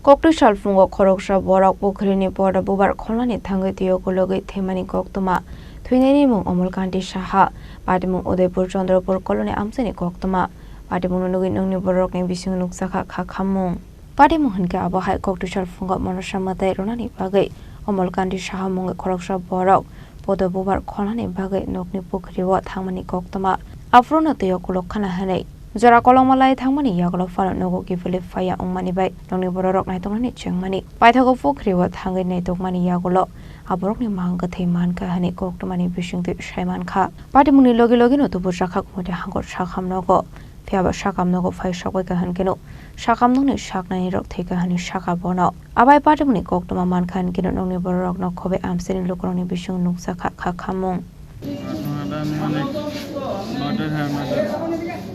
Koktu Shalfungo Koroksa Borak Pokrini Border Bubar Kolani Tango Tiokologi Themani Koktuma, Twinimum Omulkanti Shaha, Badimum Odepur Chandropur Colony Amseni Koktuma, Badimunugin Borok and Visun Saka Kakamung. Badimuhanka Abahai Koktu Shalfungo Monashamate Ronani Bagay, Omulkanti Shahamung Koroksa Borok, Boda Bubar Kolani Bagay Nokni Pokriwa Tamani Koktuma, Afrona Tiokolokana Hane. Jara kolongmalai thangmani yaglo fala nogo givele faya ongmani bai nongni borok nai tongani chengmani paithago fokriwa thangai nei tokmani yagolo aborok ni mangga theiman ka hani koktomani bisingti shaiman kha patimuni logi no tubu shakha kmode hangor shakham nogo phiaba shakam nogo phai shakoi ka hankeno shakam nongni shaknai rok thei ka hani shaka bono abai patimuni koktoma man khan kino nongni borok no khobe amseni lokroni bising nuksa kha khamung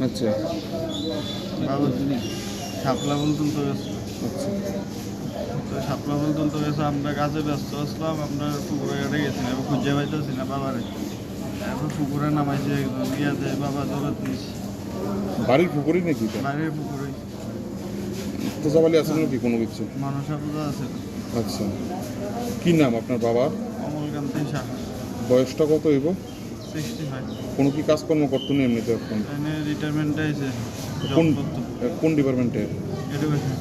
আচ্ছা বাবু শাপলা বলতেন তো শাপলা বলতেন তো আমরা কাজে ব্যস্ত আসলাম আপনার পুকুরে গেছি না খুঁজে পাইতেছি না বাবারে এখন পুকুরে নামাইছে একজন ইয়াতে বাবা জগৎ নিস বাড়ির পুকুরই নাকি বাড়ির পুকুরে তো সবাই আছে নাকি কোনো কিছু মানুষা পূজা আছে আচ্ছা কি নাম আপনার বাবার অমলকান্তি সাহা বয়সটা কত হইব 65 কোনো কি কাজকর্ম করতেন এমনিতে এখন এনে রিটায়ারমেন্ট আইছে কোন ডিপার্টমেন্টে এডুকেশন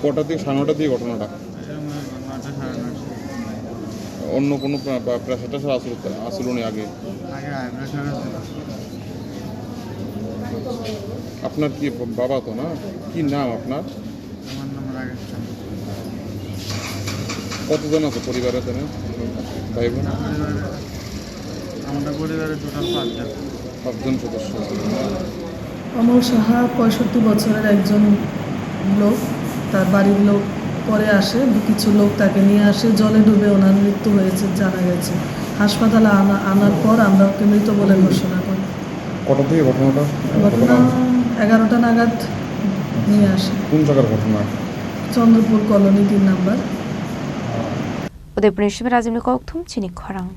কটা থেকে 9:30 দিয়ে ঘটনাটা অন্য কোনো প্রেশারটা আসল নি আগে হাই প্রেশার ছিল আপনার কি বাবা তো না কি নাম আপনার আমার নাম রাকেশ কতজন আছে পরিবারে জানেন ভাই বোন আমাদের পরিবারে টোটাল 5 জন সদস্য অমল সাহা 65 বছরের একজন লোক তার বাড়ির লোক পরে আসে কিছু লোক তাকে নিয়ে আসে জলে ডুবে ওনার মৃত্যু হয়েছে জানা গেছে হাসপাতালে আনার পর আমরা ওকে মৃত বলে ঘোষণা করি কটা থেকে ঘটনা 11টা নাগাদ নিয়ে আসে কোন জায়গার ঘটনা Chandrapur colony 3 number Udaipur Nishimir Azimni Koktum Chini Khorang.